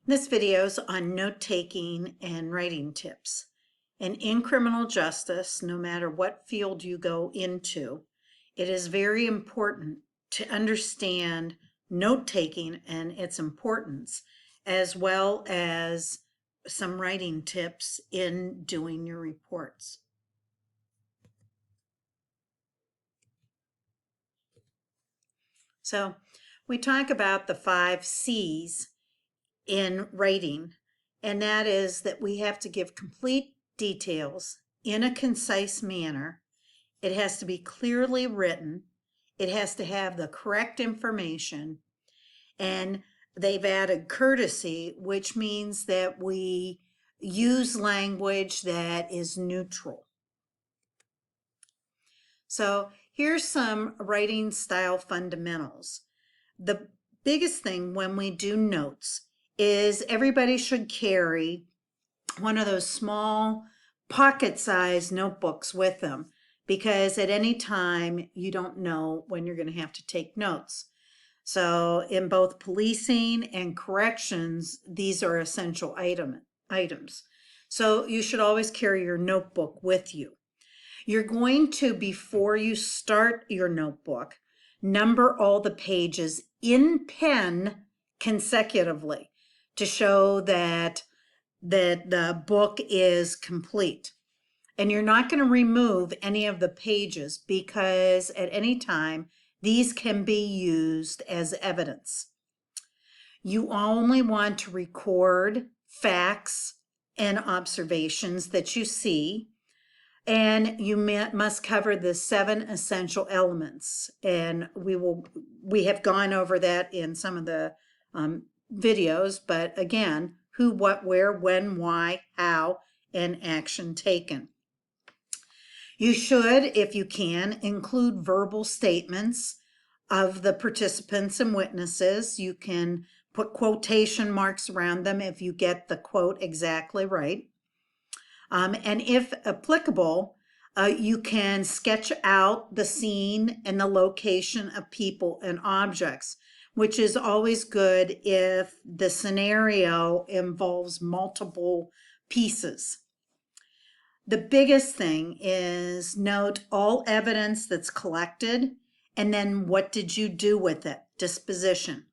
This video is on note-taking and writing tips. And in criminal justice, no matter what field you go into, it is very important to understand note-taking and its importance, as well as some writing tips in doing your reports. So we talk about the 5 C's in writing, and that is that we have to give complete details in a concise manner. It has to be clearly written. It has to have the correct information, and they've added courtesy, which means that we use language that is neutral. So here's some writing style fundamentals. The biggest thing when we do notes is everybody should carry one of those small pocket-sized notebooks with them, because at any time you don't know when you're going to have to take notes. So in both policing and corrections, these are essential items. So you should always carry your notebook with you. You're going to, before you start your notebook, number all the pages in pen consecutively to show that the book is complete. And you're not going to remove any of the pages, because at any time these can be used as evidence. You only want to record facts and observations that you see, and you must cover the 7 essential elements. And we have gone over that in some of the videos, but again, who, what, where, when, why, how, and action taken. You should, if you can, include verbal statements of the participants and witnesses. You can put quotation marks around them if you get the quote exactly right. And if applicable, you can sketch out the scene and the location of people and objects, which is always good if the scenario involves multiple pieces. The biggest thing is note all evidence that's collected, and then what did you do with it? Disposition.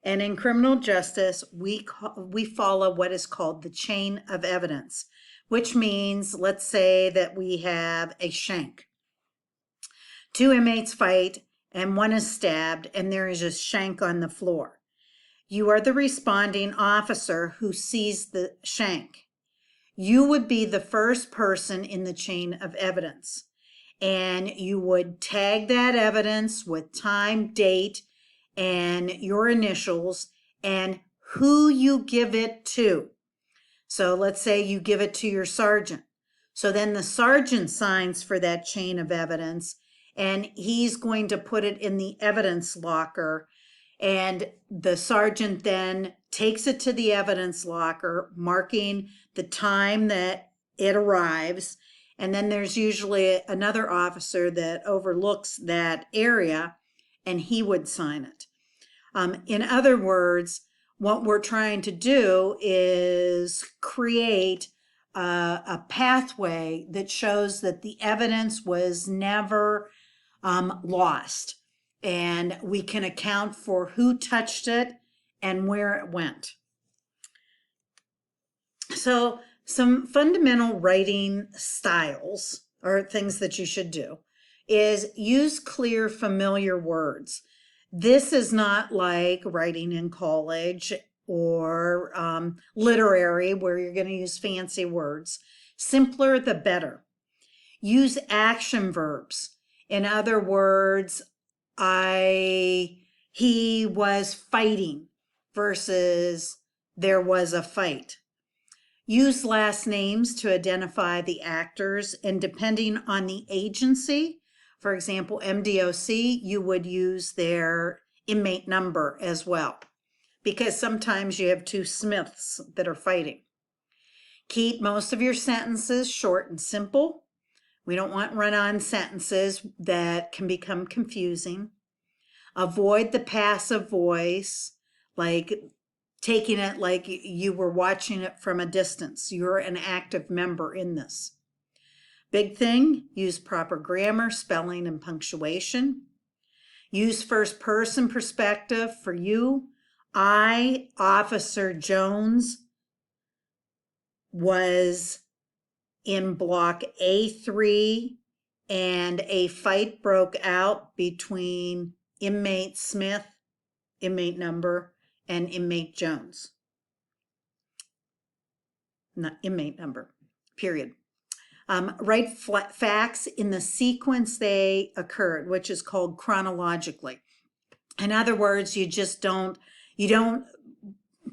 And in criminal justice, we follow what is called the chain of evidence, which means, let's say that we have a shank. 2 inmates fight, and one is stabbed, and there is a shank on the floor. You are the responding officer who sees the shank. You would be the first person in the chain of evidence, and you would tag that evidence with time, date, and your initials, and who you give it to. So let's say you give it to your sergeant. So then the sergeant signs for that chain of evidence, and he's going to put it in the evidence locker, and the sergeant then takes it to the evidence locker, marking the time that it arrives. And then there's usually another officer that overlooks that area, and he would sign it. In other words, what we're trying to do is create a pathway that shows that the evidence was never lost, and we can account for who touched it and where it went. So some fundamental writing styles, or things that you should do, is use clear, familiar words. This is not like writing in college or literary, where you're going to use fancy words. Simpler the better. Use action verbs. In other words, he was fighting versus there was a fight. Use last names to identify the actors, and depending on the agency, for example, MDOC, you would use their inmate number as well, because sometimes you have 2 Smiths that are fighting. Keep most of your sentences short and simple. We don't want run-on sentences that can become confusing. Avoid the passive voice, like taking it like you were watching it from a distance. You're an active member in this. Big thing, use proper grammar, spelling, and punctuation. Use first person perspective for you. I, Officer Jones, was in block A3 and a fight broke out between inmate Smith, inmate number, and inmate Jones. Not inmate number, period. Write facts in the sequence they occurred, which is called chronologically. In other words, you don't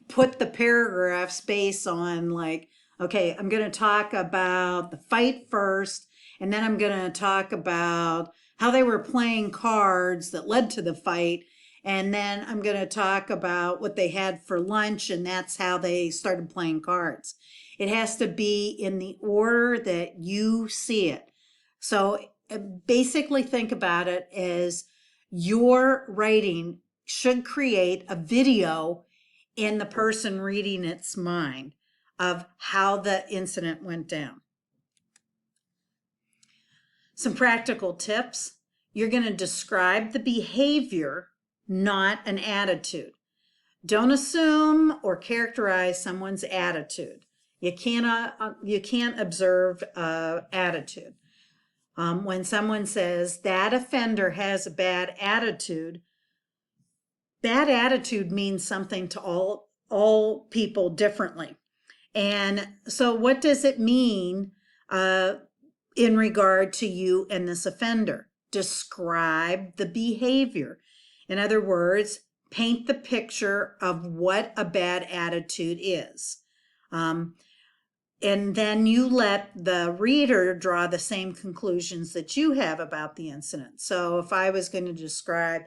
put the paragraph space on like, okay, I'm going to talk about the fight first, and then I'm going to talk about how they were playing cards that led to the fight, and then I'm going to talk about what they had for lunch, and that's how they started playing cards. It has to be in the order that you see it. So basically think about it as your writing should create a video in the person reading its mind of how the incident went down. Some practical tips. You're going to describe the behavior, not an attitude. Don't assume or characterize someone's attitude. You can't observe attitude. When someone says that offender has a bad attitude means something to all people differently. And so what does it mean in regard to you and this offender? Describe the behavior. In other words, paint the picture of what a bad attitude is. And then you let the reader draw the same conclusions that you have about the incident. So if I was going to describe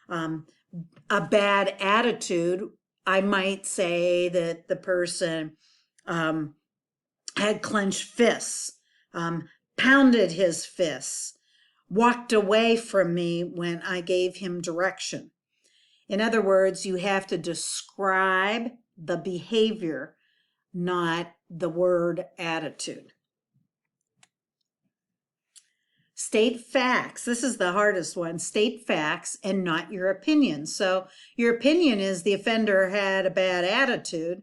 a bad attitude, I might say that the person had clenched fists, pounded his fists, walked away from me when I gave him direction. In other words, you have to describe the behavior, not the word attitude. State facts. This is the hardest one. State facts and not your opinion. So your opinion is the offender had a bad attitude,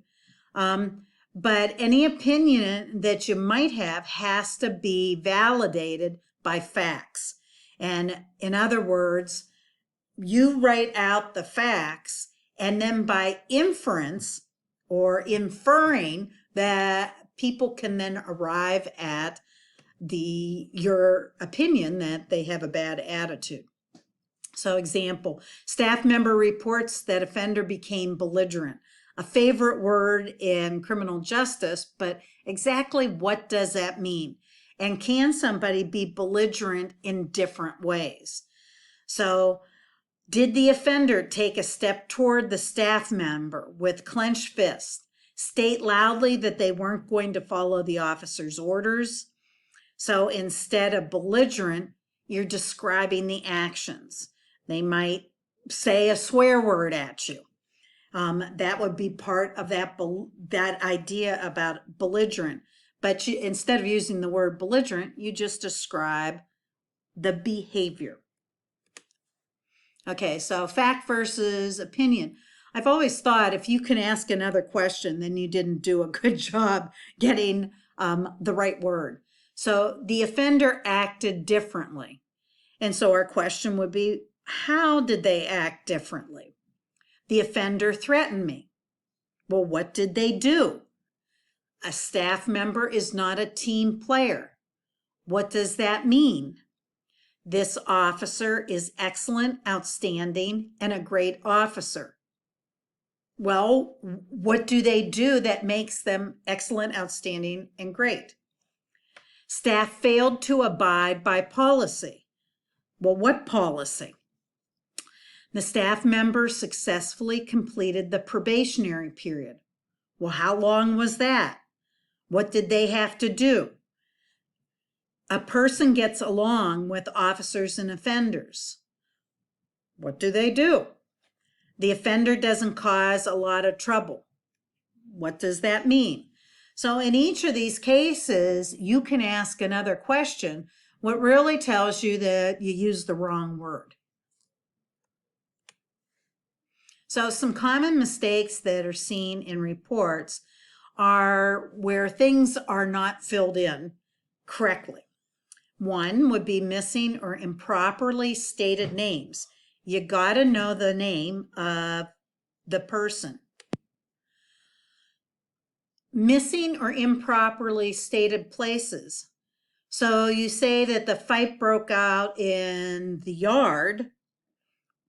but any opinion that you might have has to be validated by facts. And in other words, you write out the facts, and then by inference or inferring that people can then arrive at your opinion that they have a bad attitude. So example, staff member reports that offender became belligerent. A favorite word in criminal justice, but exactly what does that mean? And can somebody be belligerent in different ways? So did the offender take a step toward the staff member with clenched fists, state loudly that they weren't going to follow the officer's orders? So instead of belligerent, you're describing the actions. They might say a swear word at you. That would be part of that idea about belligerent. But instead of using the word belligerent, you just describe the behavior. Okay, so fact versus opinion. I've always thought if you can ask another question, then you didn't do a good job getting the right word. So the offender acted differently. And so our question would be, how did they act differently? The offender threatened me. Well, what did they do? A staff member is not a team player. What does that mean? This officer is excellent, outstanding, and a great officer. Well, what do they do that makes them excellent, outstanding, and great? Staff failed to abide by policy. Well, what policy? The staff member successfully completed the probationary period. Well, how long was that? What did they have to do? A person gets along with officers and offenders. What do? The offender doesn't cause a lot of trouble. what does that mean? So in each of these cases, you can ask another question, what really tells you that you used the wrong word. So some common mistakes that are seen in reports are where things are not filled in correctly. One would be missing or improperly stated names. You got to know the name of the person. Missing or improperly stated places. So you say that the fight broke out in the yard,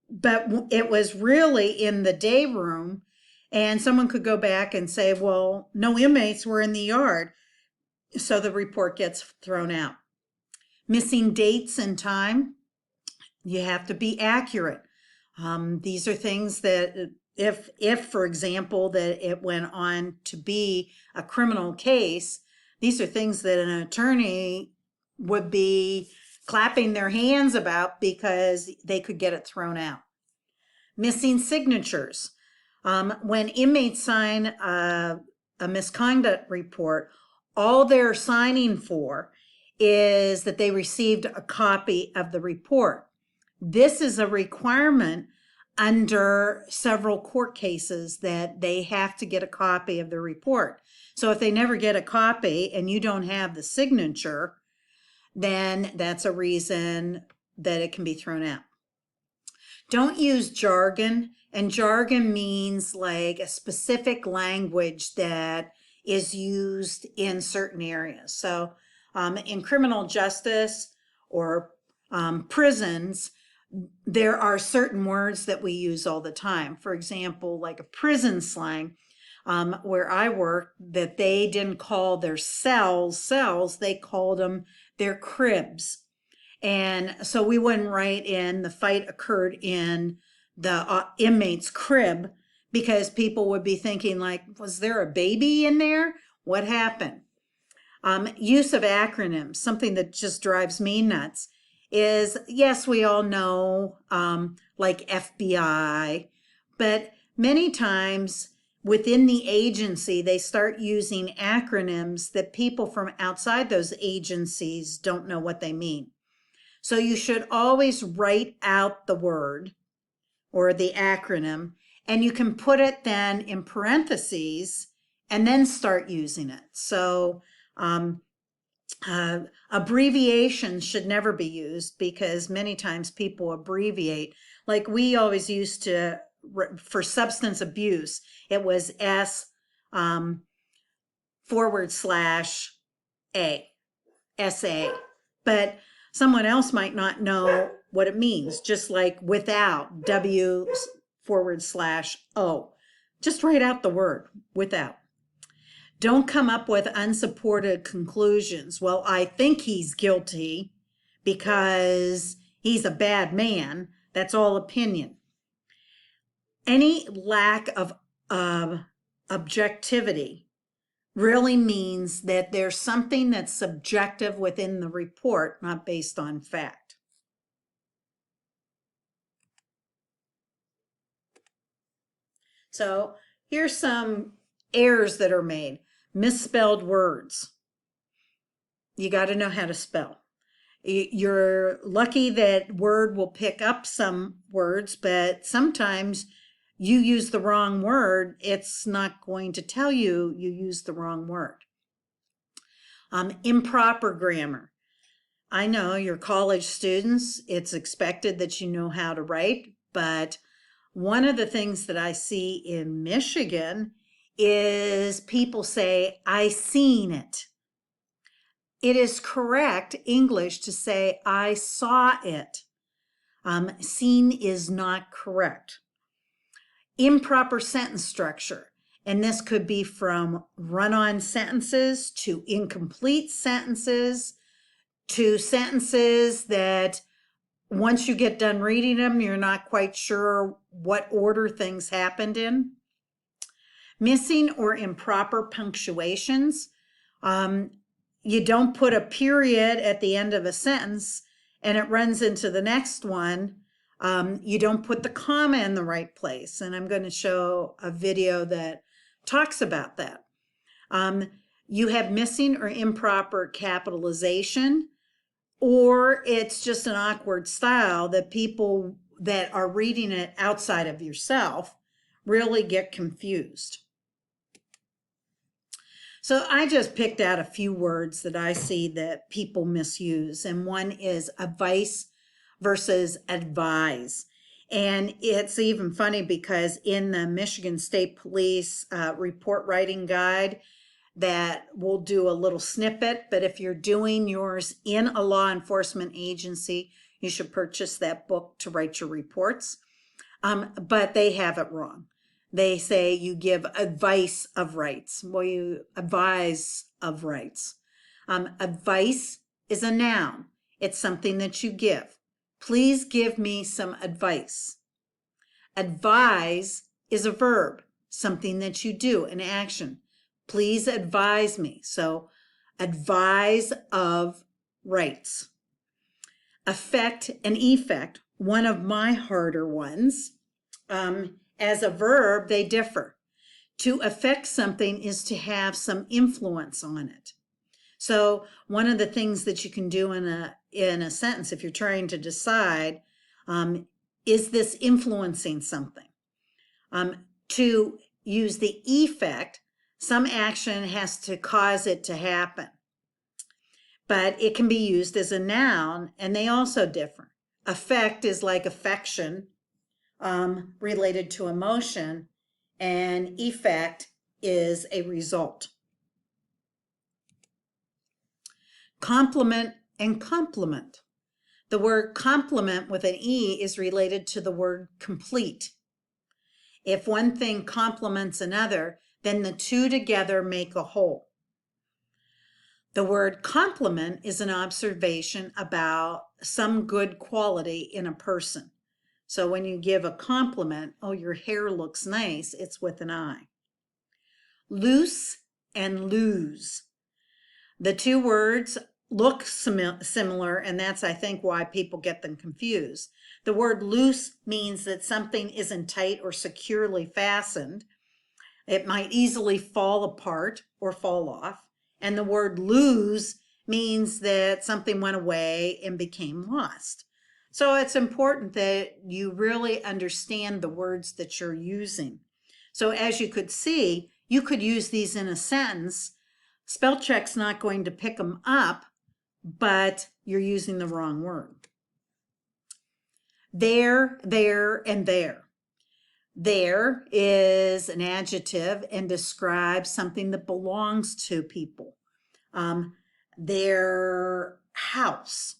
but it was really in the day room, and someone could go back and say, well, no inmates were in the yard, so the report gets thrown out. Missing dates and time, you have to be accurate. These are things that if, for example, that it went on to be a criminal case, these are things that an attorney would be clapping their hands about because they could get it thrown out. Missing signatures. When inmates sign a misconduct report, all they're signing for is that they received a copy of the report. This is a requirement under several court cases that they have to get a copy of the report. So if they never get a copy and you don't have the signature, then that's a reason that it can be thrown out. Don't use jargon, and jargon means like a specific language that is used in certain areas. So in criminal justice or prisons, there are certain words that we use all the time. For example, like a prison slang, where I work, that they didn't call their cells, they called them their cribs. And so we wouldn't write in the fight occurred in the inmate's crib, because people would be thinking like, was there a baby in there? What happened? Use of acronyms, something that just drives me nuts, is, yes, we all know like FBI, but many times within the agency, they start using acronyms that people from outside those agencies don't know what they mean. So you should always write out the word or the acronym, and you can put it then in parentheses and then start using it. So abbreviations should never be used, because many times people abbreviate. Like we always used to, for substance abuse, it was S /A, SA. But someone else might not know what it means, just like without, W/O. Just write out the word without. Don't come up with unsupported conclusions. Well, I think he's guilty because he's a bad man. That's all opinion. Any lack of objectivity really means that there's something that's subjective within the report, not based on fact. So here's some errors that are made. Misspelled words. You got to know how to spell. You're lucky that Word will pick up some words, but sometimes you use the wrong word, it's not going to tell you you used the wrong word. Improper grammar. I know you're college students, it's expected that you know how to write, but one of the things that I see in Michigan is people say, I seen it. It is correct English to say, I saw it. Seen is not correct. Improper sentence structure. And this could be from run-on sentences to incomplete sentences to sentences that once you get done reading them, you're not quite sure what order things happened in. Missing or improper punctuations. You don't put a period at the end of a sentence and it runs into the next one. You don't put the comma in the right place. And I'm going to show a video that talks about that. You have missing or improper capitalization, or it's just an awkward style that people that are reading it outside of yourself really get confused. So I just picked out a few words that I see that people misuse, and one is advice versus advise. And it's even funny because in the Michigan State Police report writing guide, that we'll do a little snippet, but if you're doing yours in a law enforcement agency, you should purchase that book to write your reports. But they have it wrong. They say you give advice of rights. Well, you advise of rights. Advice is a noun. It's something that you give. Please give me some advice. Advise is a verb, something that you do, an action. Please advise me. So advise of rights. Affect and effect, one of my harder ones. As a verb, they differ. To affect something is to have some influence on it. So one of the things that you can do in a sentence, if you're trying to decide, is this influencing something? To use the effect, some action has to cause it to happen. But it can be used as a noun, and they also differ. Affect is like affection, related to emotion, and effect is a result. Complement and complement. The word complement with an E is related to the word complete. If one thing complements another, then the two together make a whole. The word compliment is an observation about some good quality in a person. So when you give a compliment, oh, your hair looks nice, it's with an I. Loose and lose. The two words look similar, and that's, I think, why people get them confused. The word loose means that something isn't tight or securely fastened. It might easily fall apart or fall off. And the word lose means that something went away and became lost. So it's important that you really understand the words that you're using. So as you could see, you could use these in a sentence. Spell check's not going to pick them up, but you're using the wrong word. There, and there. There is an adjective and describes something that belongs to people. Their house.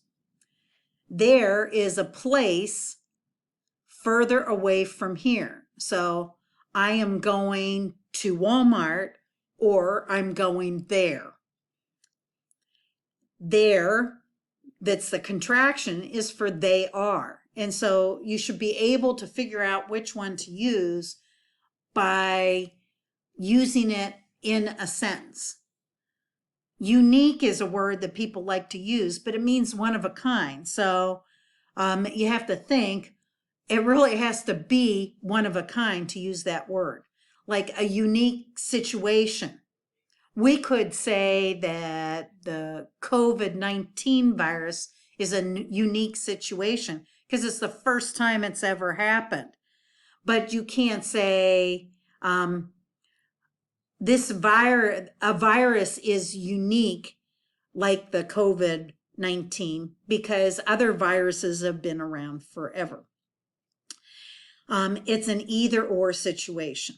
There is a place further away from here. So I am going to Walmart, or I'm going there. There, that's the contraction, is for they are. And so you should be able to figure out which one to use by using it in a sentence. Unique is a word that people like to use, but it means one of a kind. So you have to think, it really has to be one of a kind to use that word. Like a unique situation. We could say that the COVID-19 virus is a unique situation because it's the first time it's ever happened. But you can't say a virus is unique like the COVID-19 because other viruses have been around forever. It's an either or situation.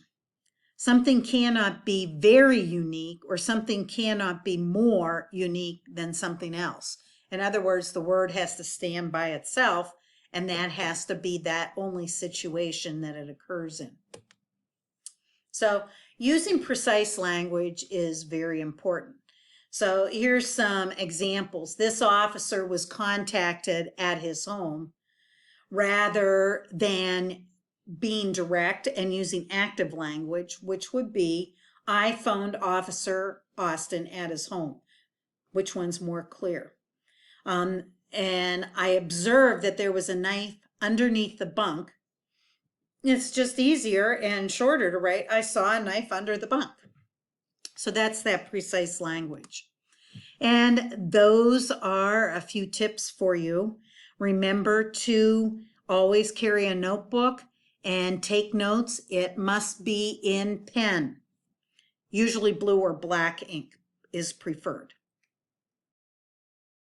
Something cannot be very unique, or something cannot be more unique than something else. In other words, the word has to stand by itself, and that has to be that only situation that it occurs in. So using precise language is very important. So here's some examples. This officer was contacted at his home rather than being direct and using active language, which would be, I phoned Officer Austin at his home. Which one's more clear? And I observed that there was a knife underneath the bunk, It's just easier and shorter to write, I saw a knife under the bunk. So that's that precise language. And those are a few tips for you. Remember to always carry a notebook and take notes. It must be in pen. Usually blue or black ink is preferred.